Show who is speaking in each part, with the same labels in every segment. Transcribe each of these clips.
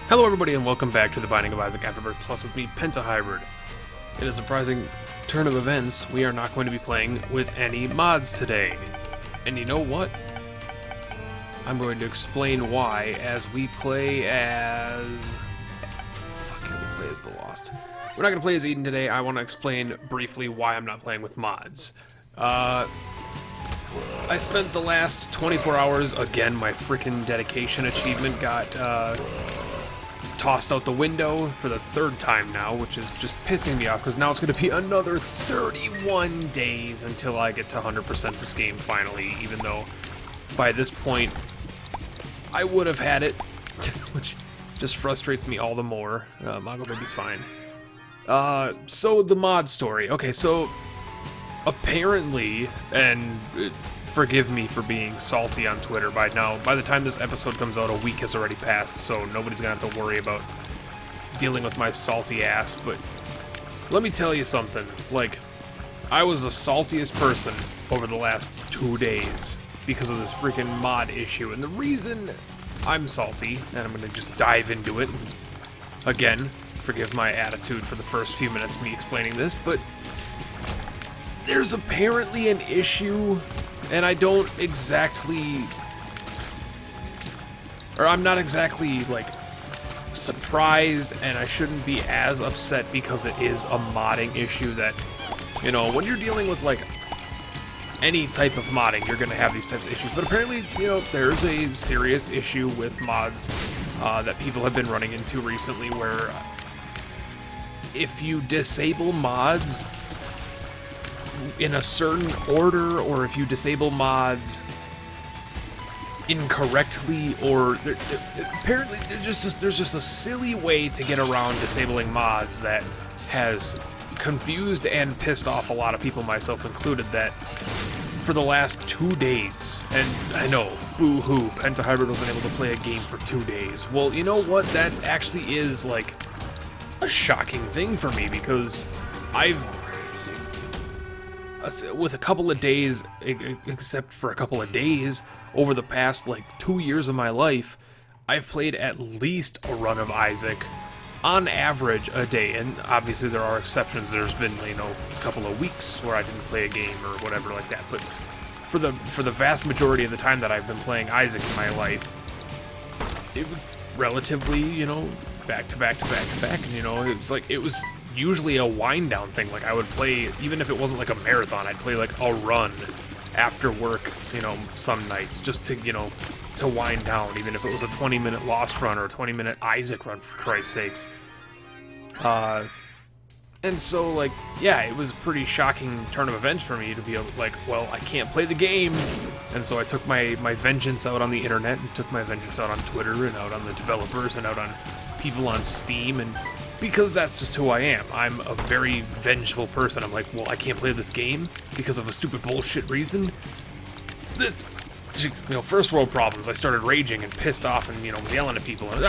Speaker 1: Hello everybody and welcome back to the Binding of Isaac Afterbirth Plus with me, Pentahybrid. In a surprising turn of events, we are not going to be playing with any mods today. And you know what? I'm going to explain why as we play as... we'll play as the Lost. We're not going to play as Eden today. I want to explain briefly why I'm not playing with mods. I spent the last 24 hours, again, my freaking dedication achievement got, tossed out the window for the third time now, which is just pissing me off, because now it's going to be another 31 days until I get to 100% this game finally, even though by this point I would have had it, which just frustrates me all the more. Mongo Baby's fine. So the mod story. Okay, so apparently, and forgive me for being salty on Twitter by now, by the time this episode comes out, a week has already passed, so nobody's gonna have to worry about dealing with my salty ass, but let me tell you something, like, I was the saltiest person over the last 2 days because of this freaking mod issue, and the reason I'm salty, and I'm gonna just dive into it, and again, forgive my attitude for the first few minutes of me explaining this, but there's apparently an issue, and I don't exactly, or I'm not exactly, like, surprised, and I shouldn't be as upset because it is a modding issue that, you know, when you're dealing with, like, any type of modding, you're gonna have these types of issues, but apparently, you know, there's a serious issue with mods that people have been running into recently where if you disable mods in a certain order, or if you disable mods incorrectly, or apparently there's just a silly way to get around disabling mods that has confused and pissed off a lot of people, myself included, that for the last 2 days, and I know, boo-hoo, Pentahybrid wasn't able to play a game for 2 days. Well, you know what, that actually is, like, a shocking thing for me, because with a couple of days, except for a couple of days, over the past, like, 2 years of my life, I've played at least a run of Isaac, on average, a day, and obviously there are exceptions. There's been, you know, a couple of weeks where I didn't play a game or whatever like that, but for the vast majority of the time that I've been playing Isaac in my life, it was relatively, you know, back to back to back to back, and, you know, it was usually a wind down thing. Like, I would play, even if it wasn't like a marathon, I'd play like a run after work, you know, some nights, just to, you know, to wind down, even if it was a 20-minute Lost run or a 20-minute Isaac run, for Christ's sakes. And so, like, yeah, it was a pretty shocking turn of events for me to be like, well, I can't play the game, and so I took my vengeance out on the internet, and took my vengeance out on Twitter, and out on the developers, and out on people on Steam, and because that's just who I am. I'm a very vengeful person. I'm like, well, I can't play this game because of a stupid bullshit reason. This, you know, first world problems. I started raging and pissed off and, you know, yelling at people and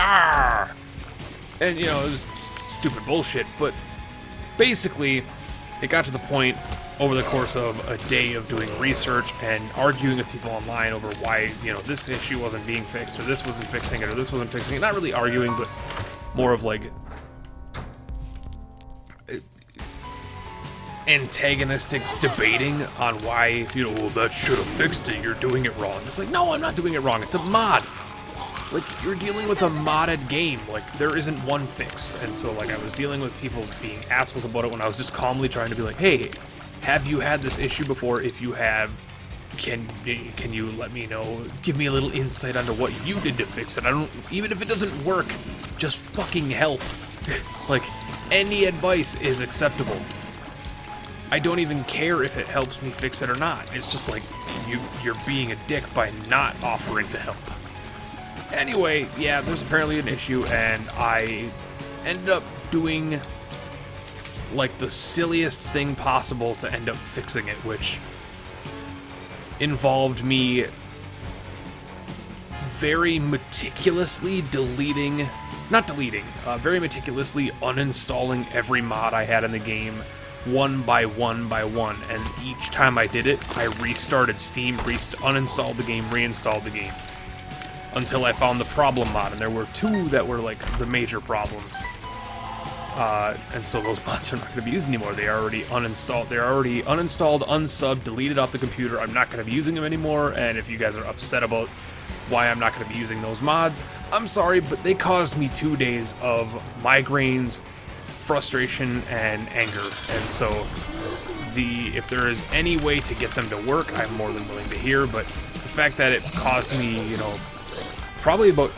Speaker 1: and, you know, it was stupid bullshit. But basically, it got to the point over the course of a day of doing research and arguing with people online over why, you know, this issue wasn't being fixed, or this wasn't fixing it, or this wasn't fixing it. Not really arguing, but more of like antagonistic debating on why, you know, well, that should have fixed it, you're doing it wrong. It's like, no, I'm not doing it wrong, it's a mod. Like, you're dealing with a modded game, like, there isn't one fix. And so, like, I was dealing with people being assholes about it when I was just calmly trying to be like, hey, have you had this issue before? If you have, can you let me know, give me a little insight onto what you did to fix it? I don't, even if it doesn't work, just fucking help. Like, any advice is acceptable. I don't even care if it helps me fix it or not. It's just like, you're being a dick by not offering to help. Anyway, yeah, there's apparently an issue, and I ended up doing, like, the silliest thing possible to end up fixing it, which involved me very meticulously very meticulously uninstalling every mod I had in the game, one by one by one, and each time I did it, I restarted Steam, uninstalled the game, reinstalled the game. until I found the problem mod, and there were two that were like the major problems. And so those mods are not going to be used anymore. They are already uninstalled. They're already uninstalled, unsubbed, deleted off the computer. I'm not going to be using them anymore, and if you guys are upset about why I'm not going to be using those mods, I'm sorry, but they caused me 2 days of migraines, frustration, and anger. And so if there is any way to get them to work, I'm more than willing to hear, but the fact that it caused me, you know, probably about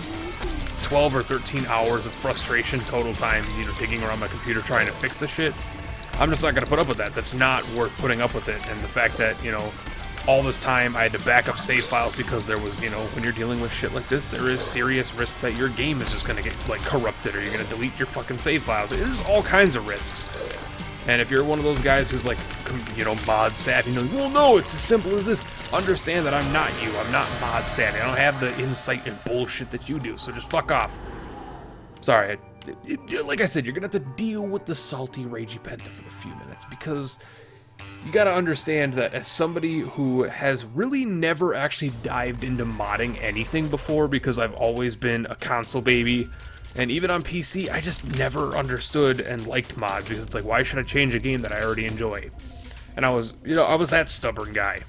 Speaker 1: 12 or 13 hours of frustration total time, you know, digging around my computer trying to fix the shit, I'm just not going to put up with that. That's not worth putting up with it. And the fact that, you know, all this time I had to back up save files because there was, you know, when you're dealing with shit like this, there is serious risk that your game is just going to get, like, corrupted, or you're going to delete your fucking save files. There's all kinds of risks. And if you're one of those guys who's like, you know, mod savvy, you know, well, no, it's as simple as this. Understand that I'm not you. I'm not mod savvy. I don't have the insight and bullshit that you do, so just fuck off. Sorry. Like I said, you're going to have to deal with the salty, ragey Penta for the few minutes, because you got to understand that as somebody who has really never actually dived into modding anything before, because I've always been a console baby, and even on PC, I just never understood and liked mods, because it's like, why should I change a game that I already enjoy? And I was that stubborn guy.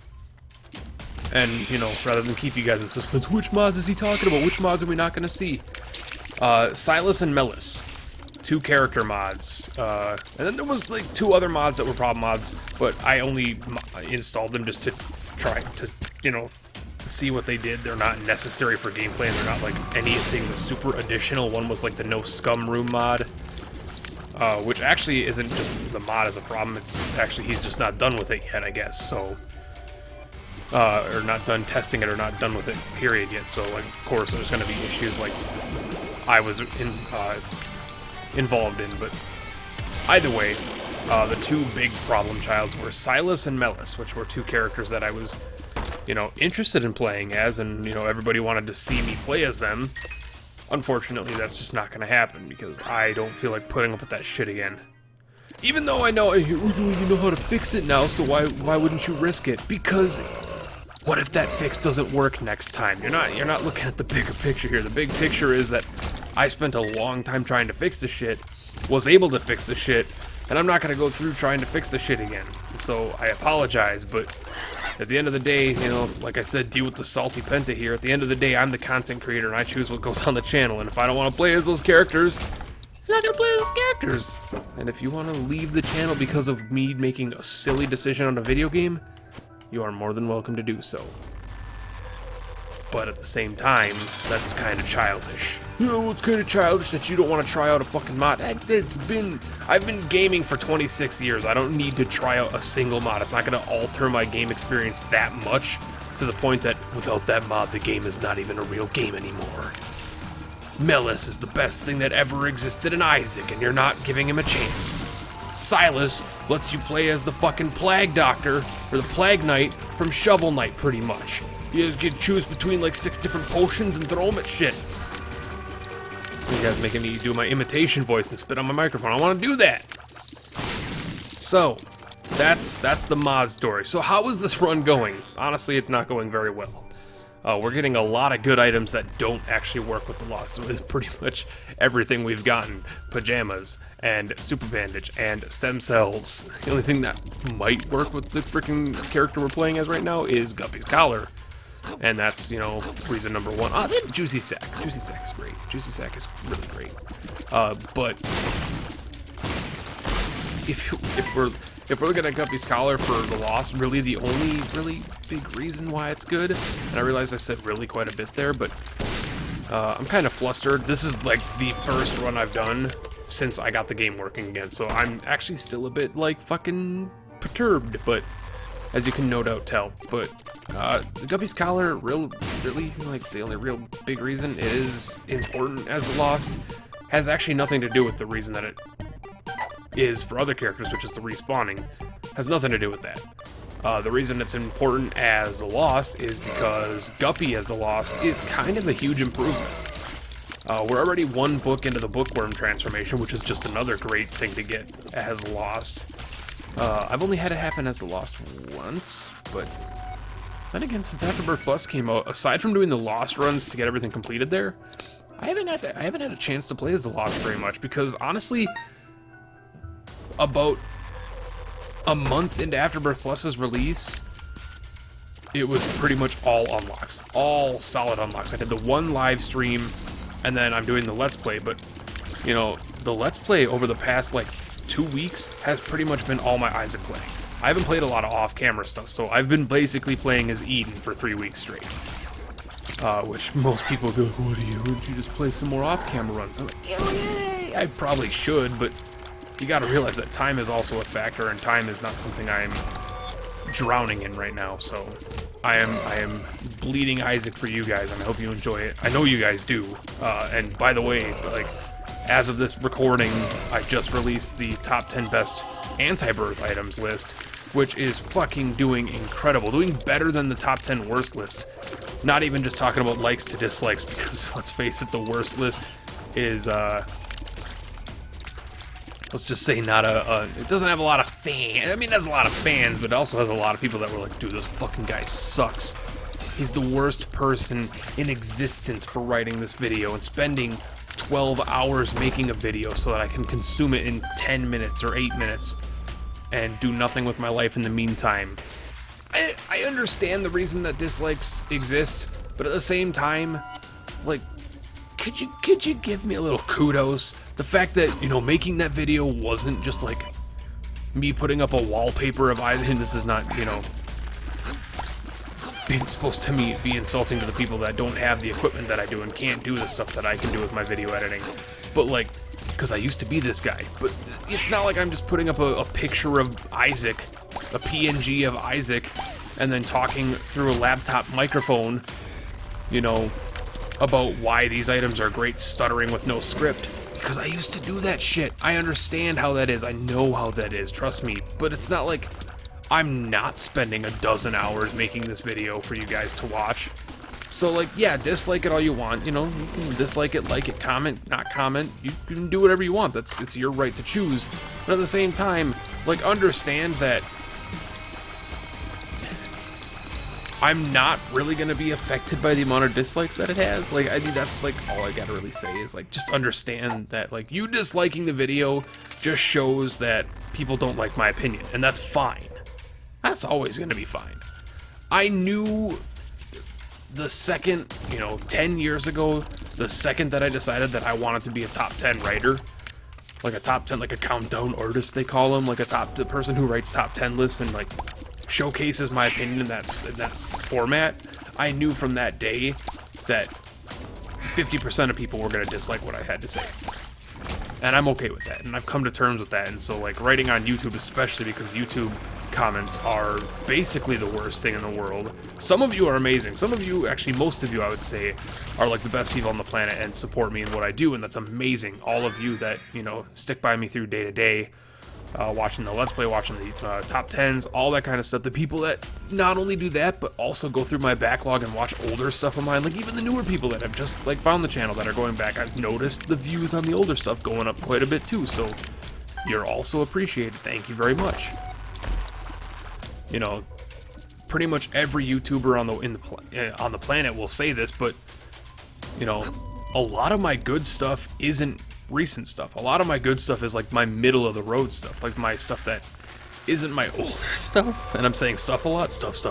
Speaker 1: And, you know, rather than keep you guys in suspense, which mods is he talking about? Which mods are we not going to see? Silas and Melis, 2 character mods. And then there was, like, 2 other mods that were problem mods, but I only installed them just to try to, you know, see what they did. They're not necessary for gameplay, and they're not like anything super additional. One was like the no scum room mod, which actually isn't just the mod as a problem, it's actually he's just not done with it yet, I guess. So or not done testing it, or not done with it period yet. So like, of course there's going to be issues like I was involved in, but either way, the 2 big problem childs were Silas and Melis, which were 2 characters that I was, you know, interested in playing as, and, you know, everybody wanted to see me play as them. Unfortunately, that's just not going to happen, because I don't feel like putting up with that shit again. Even though I know, you know how to fix it now, so why wouldn't you risk it? Because what if that fix doesn't work next time? You're not looking at the bigger picture here. The big picture is that I spent a long time trying to fix the shit, was able to fix the shit, and I'm not going to go through trying to fix the shit again. So I apologize, but at the end of the day, you know, like I said, deal with the salty Penta here. At the end of the day, I'm the content creator, and I choose what goes on the channel. And if I don't want to play as those characters, I'm not going to play as those characters. And if you want to leave the channel because of me making a silly decision on a video game, you are more than welcome to do so. But at the same time, that's kind of childish. You know, it's kind of childish that you don't want to try out a fucking mod. I've been gaming for 26 years. I don't need to try out a single mod. It's not going to alter my game experience that much, to the point that without that mod, the game is not even a real game anymore. Melis is the best thing that ever existed in Isaac, and you're not giving him a chance. Silas lets you play as the fucking Plague Doctor, or the Plague Knight from Shovel Knight, pretty much. You just get to choose between like 6 different potions and throw them at shit. You guys making me do my imitation voice and spit on my microphone. I want to do that. So, that's the mod story. So how is this run going? Honestly, it's not going very well. We're getting a lot of good items that don't actually work with the Lost. So it's pretty much everything we've gotten. Pajamas, and super bandage, and stem cells. The only thing that might work with the freaking character we're playing as right now is Guppy's collar. And that's, you know, reason number 1. Ah, then Juicy Sack. Juicy Sack is great. Juicy Sack is really great. But if we're looking at Guppy's collar for the Lost, really the only really big reason why it's good, and I realize I said really quite a bit there, but I'm kind of flustered. This is like the first run I've done since I got the game working again, so I'm actually still a bit like fucking perturbed, but as you can no doubt tell. But the Guppy's collar, really, like, the only real big reason it is important as the Lost has actually nothing to do with the reason that it is for other characters, which is the respawning. Has nothing to do with that. The reason it's important as the Lost is because Guppy as the Lost is kind of a huge improvement. We're already 1 book into the bookworm transformation, which is just another great thing to get as Lost. I've only had it happen as the Lost once, but Then again, since Afterbirth Plus came out, aside from doing the Lost runs to get everything completed there, I haven't had a chance to play as the Lost very much, because honestly, about a month into Afterbirth Plus's release, it was pretty much all unlocks, all solid unlocks. I did the one live stream, and then I'm doing the Let's Play, but, you know, the Let's Play over the past, like, 2 weeks has pretty much been all my Isaac playing. I haven't played a lot of off-camera stuff, so I've been basically playing as Eden for 3 weeks straight. Which most people go, wouldn't you just play some more off-camera runs? I'm like, yay! I probably should, but you gotta realize that time is also a factor, and time is not something I'm drowning in right now, so I am bleeding Isaac for you guys, and I hope you enjoy it. I know you guys do, and by the way, like, as of this recording, I just released the top 10 best anti-birth items list, which is fucking doing incredible, doing better than the top 10 worst list. Not even just talking about likes to dislikes, because let's face it, the worst list is, let's just say not it doesn't have a lot of fans. I mean, it has a lot of fans, but it also has a lot of people that were like, dude, this fucking guy sucks. He's the worst person in existence for writing this video and spending 12 hours making a video so that I can consume it in 10 minutes or 8 minutes and do nothing with my life in the meantime. I understand the reason that dislikes exist, but at the same time, like, could you give me a little kudos? The fact that, you know, making that video wasn't just like me putting up a wallpaper of either, and this is not, you know, it's supposed to be insulting to the people that don't have the equipment that I do and can't do the stuff that I can do with my video editing. But like, because I used to be this guy, but it's not like I'm just putting up a picture of Isaac, a PNG of Isaac, and then talking through a laptop microphone, you know, about why these items are great, stuttering with no script. Because I used to do that shit. I understand how that is. I know how that is, trust me. But it's not like I'm not spending a dozen hours making this video for you guys to watch. So, like, yeah, dislike it all you want. You know, you can dislike it, like it, comment, not comment. You can do whatever you want. It's your right to choose. But at the same time, like, understand that I'm not really going to be affected by the amount of dislikes that it has. Like, I think that's, like, all I gotta really say is, like, just understand that, like, you disliking the video just shows that people don't like my opinion, and that's fine. That's always going to be fine. I knew the second, you know, 10 years ago, the second that I decided that I wanted to be a top 10 writer, like a top 10, like a countdown artist, they call him, like the person who writes top 10 lists and, like, showcases my opinion in that format, I knew from that day that 50% of people were going to dislike what I had to say. And I'm okay with that, and I've come to terms with that. And so, like, writing on YouTube, especially because YouTube comments are basically the worst thing in the world. Some of you are amazing. Some of you, actually most of you, I would say, are like the best people on the planet and support me in what I do, and that's amazing. All of you that, you know, stick by me through day to day, watching the Let's Play, watching the top 10s, all that kind of stuff. The people that not only do that, but also go through my backlog and watch older stuff of mine, like even the newer people that have just, like, found the channel that are going back. I've noticed the views on the older stuff going up quite a bit too, so you're also appreciated. Thank you very much. You know, pretty much every YouTuber on the planet will say this, but, you know, a lot of my good stuff isn't recent stuff. A lot of my good stuff is like my middle of the road stuff, like my stuff that isn't my older stuff. And I'm saying stuff a lot, stuff.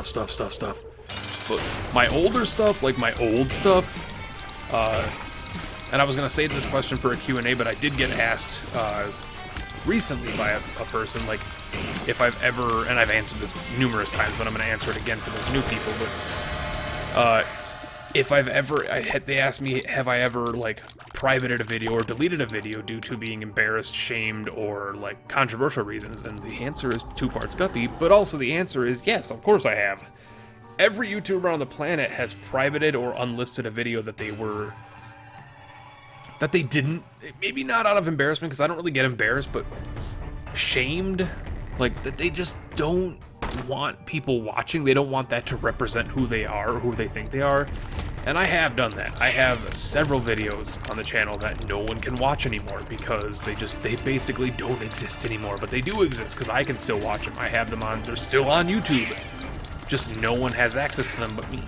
Speaker 1: But my older stuff, like my old stuff, and I was gonna save this question for a Q&A, but I did get asked recently by a person, like, if I've ever, and I've answered this numerous times, but I'm gonna answer it again for those new people, but if I've ever, they asked me, have I ever, like, privated a video or deleted a video due to being embarrassed, shamed, or, like, controversial reasons, and the answer is 2 parts guppy, but also the answer is yes, of course I have. Every YouTuber on the planet has privated or unlisted a video that they didn't, maybe not out of embarrassment, because I don't really get embarrassed, but shamed, like, that they just don't want people watching. They don't want that to represent who they are or who they think they are. And I have done that. I have several videos on the channel that no one can watch anymore because they basically don't exist anymore, but they do exist because I can still watch them. I have them on, they're still on YouTube. just no one has access to them but me.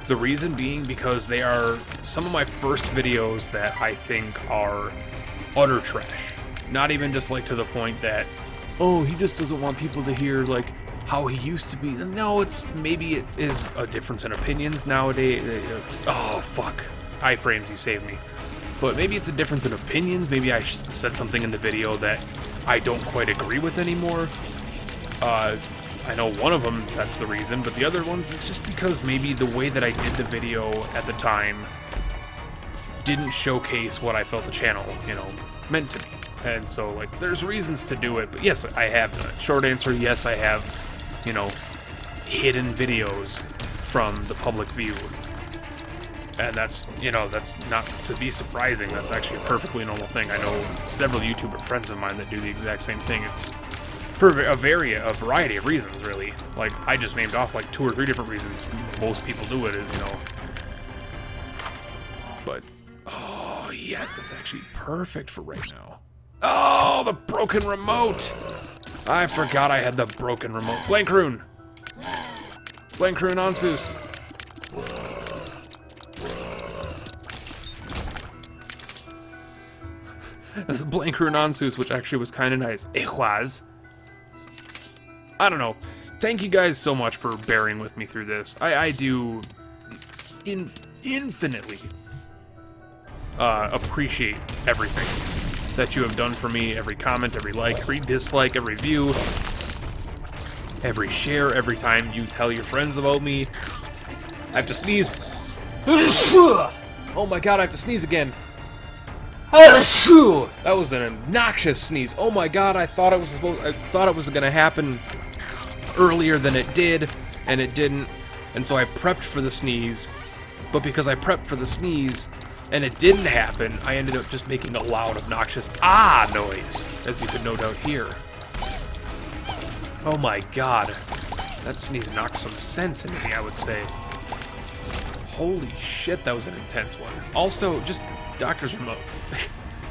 Speaker 1: The reason being because they are some of my first videos that I think are utter trash. Not even just like to the point that, oh, he just doesn't want people to hear like how he used to be. No, it's maybe it is a difference in opinions nowadays. Oh fuck, iframes, you saved me. But maybe it's a difference in opinions. Maybe I said something in the video that I don't quite agree with anymore. I know one of them, that's the reason, but the other ones is just because maybe the way that I did the video at the time didn't showcase what I felt the channel, you know, meant to me. And so, like, there's reasons to do it, but yes, I have done it. Short answer, yes, I have, you know, hidden videos from the public view. And that's, you know, that's not to be surprising. That's actually a perfectly normal thing. I know several YouTuber friends of mine that do the exact same thing. It's for a variety of reasons, really. Like, I just named off like 2 or 3 different reasons most people do it, is, you know. But, oh, yes, that's actually perfect for right now. Oh, the broken remote! I forgot I had the broken remote. Blank rune! Blank rune Ansus! There's a blank rune Ansus, which actually was kind of nice. It was. I don't know. Thank you guys so much for bearing with me through this. I do infinitely appreciate everything that you have done for me. Every comment, every like, every dislike, every view, every share, every time you tell your friends about me. I have to sneeze. Oh my god, I have to sneeze again. That was an obnoxious sneeze. Oh my god, I thought it was gonna happen earlier than it did, and it didn't. And so I prepped for the sneeze, but because I prepped for the sneeze and it didn't happen, I ended up just making a loud, obnoxious ah noise, as you could no doubt hear. Oh my god, that sneeze knocked some sense into me, I would say. Holy shit, that was an intense one. Also, just doctor's remote.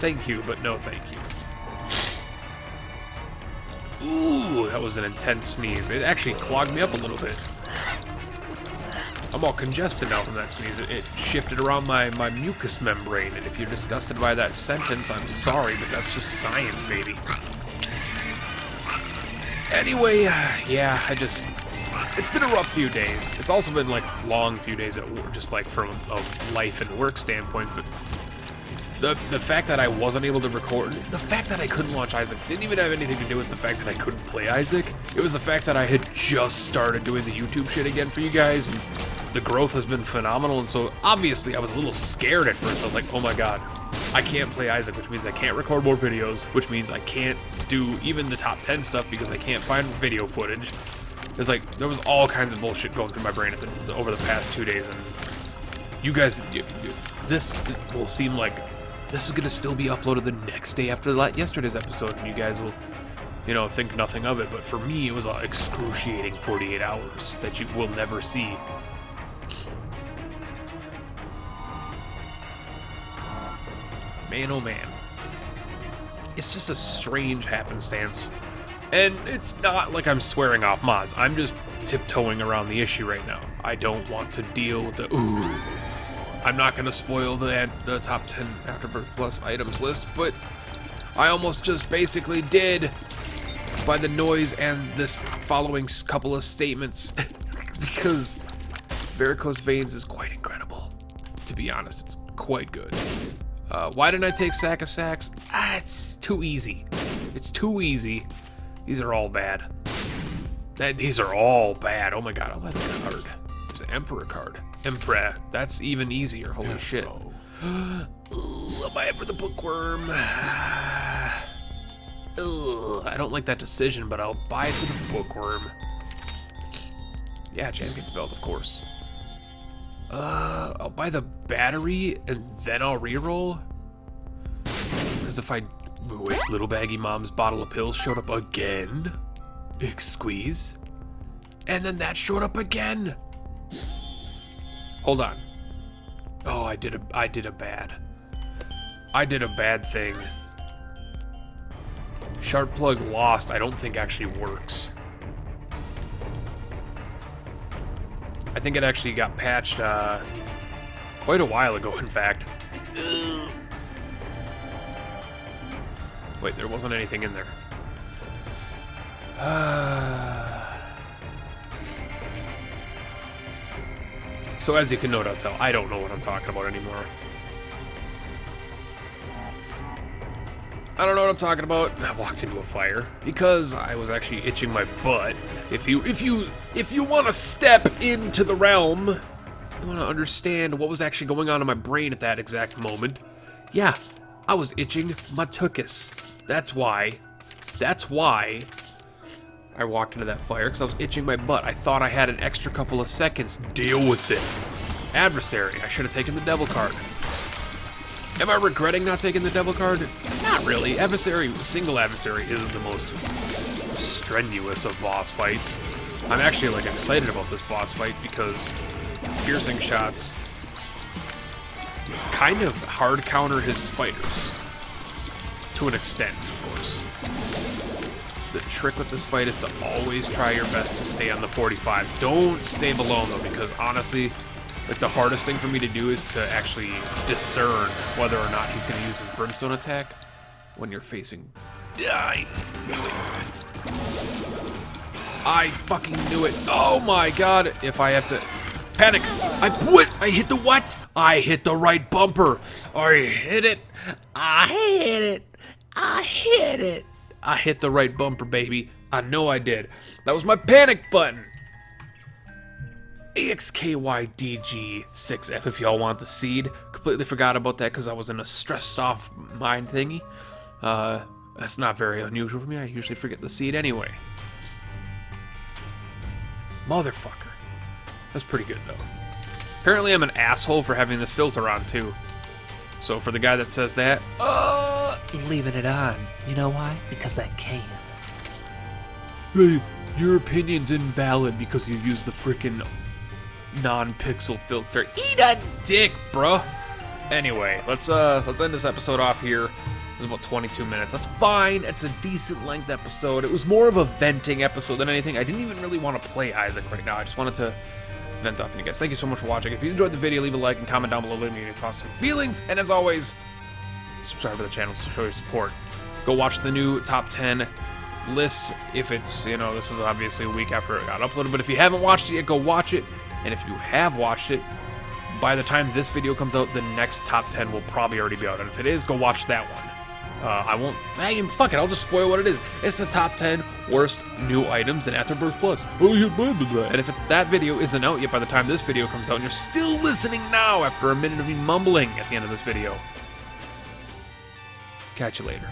Speaker 1: Thank you, but no thank you. Ooh, that was an intense sneeze. It actually clogged me up a little bit. I'm all congested now from that sneeze. It shifted around my mucous membrane, and if you're disgusted by that sentence, I'm sorry, but that's just science, baby. Anyway, yeah, it's been a rough few days. It's also been, like, long few days at work, just, like, from a life and work standpoint, but the fact that I wasn't able to record, the fact that I couldn't launch Isaac didn't even have anything to do with the fact that I couldn't play Isaac. It was the fact that I had just started doing the YouTube shit again for you guys, and the growth has been phenomenal, and so obviously I was a little scared at first. I was like, oh my god, I can't play Isaac, which means I can't record more videos, which means I can't do even the top 10 stuff because I can't find video footage. It's like, there was all kinds of bullshit going through my brain over the past 2 days, and you guys, this will seem like this is going to still be uploaded the next day after yesterday's episode, and you guys will, you know, think nothing of it, but for me, it was an excruciating 48 hours that you will never see. Man, oh man. It's just a strange happenstance. And it's not like I'm swearing off mods. I'm just tiptoeing around the issue right now. I don't want to deal with the... Ooh. I'm not going to spoil the top 10 Afterbirth Plus items list, but I almost just basically did by the noise and this following couple of statements. Because varicose veins is quite incredible. To be honest, it's quite good. Why didn't I take Sack of Sacks? It's too easy. It's too easy. These are all bad. These are all bad. Oh my god, I'll buy the card. There's an Emperor card. Emperor. That's even easier. Holy shit. Ooh, I'll buy it for the bookworm. Ugh, I don't like that decision, but I'll buy it for the bookworm. Yeah, Champion's Belt, of course. I'll buy the battery and then I'll reroll. Because if I... Wait, Little Baggy Mom's bottle of pills showed up again? Squeeze? And then that showed up again? Hold on. Oh, I did a bad thing. Sharp plug lost, I don't think actually works. I think it actually got patched quite a while ago, in fact. Wait, there wasn't anything in there. So as you can no doubt tell, I don't know what I'm talking about anymore. I don't know what I'm talking about. I walked into a fire because I was actually itching my butt. If you want to step into the realm, you want to understand what was actually going on in my brain at that exact moment. Yeah, I was itching my tuchus. That's why I walked into that fire, because I was itching my butt. I thought I had an extra couple of seconds. Deal with it. Adversary. I should have taken the devil card. Am I regretting not taking the devil card? Not really. Adversary, single adversary, is the most strenuous of boss fights. I'm actually like excited about this boss fight because piercing shots kind of hard counter his spiders. To an extent, of course. The trick with this fight is to always try your best to stay on the 45s. Don't stay below them, though, because honestly, like, the hardest thing for me to do is to actually discern whether or not he's going to use his brimstone attack when you're facing... I fucking knew it. Oh my god. If I have to... Panic. I hit the what? I hit the right bumper. I hit it. I hit it. I hit it. I hit the right bumper, baby. I know I did. That was my panic button. AXKYDG6F if y'all want the seed. Completely forgot about that because I was in a stressed off mind thingy. That's not very unusual for me. I usually forget the seed anyway. Motherfucker. That's pretty good though. Apparently I'm an asshole for having this filter on too. So for the guy that says that,
Speaker 2: leaving it on. You know why? Because I can.
Speaker 1: Hey, your opinion's invalid because you use the frickin' non-pixel filter. Eat a dick, bruh. Anyway, let's end this episode off here. It was about 22 minutes. That's fine. It's a decent length episode. It was more of a venting episode than anything. I didn't even really want to play Isaac right now. I just wanted to vent off on you guys. Thank you so much for watching. If you enjoyed the video, leave a like and comment down below. Let me know your thoughts and feelings. And as always, subscribe to the channel to show your support. Go watch the new top 10 list if it's, you know, this is obviously a week after it got uploaded. But if you haven't watched it yet, go watch it. And if you have watched it, by the time this video comes out, the next top 10 will probably already be out. And if it is, go watch that one. Fuck it, I'll just spoil what it is. It's the top 10 worst new items in Afterbirth Plus. Oh, yeah, blah, blah, blah. And if that video isn't out yet by the time this video comes out, and you're still listening now after a minute of me mumbling at the end of this video, catch you later.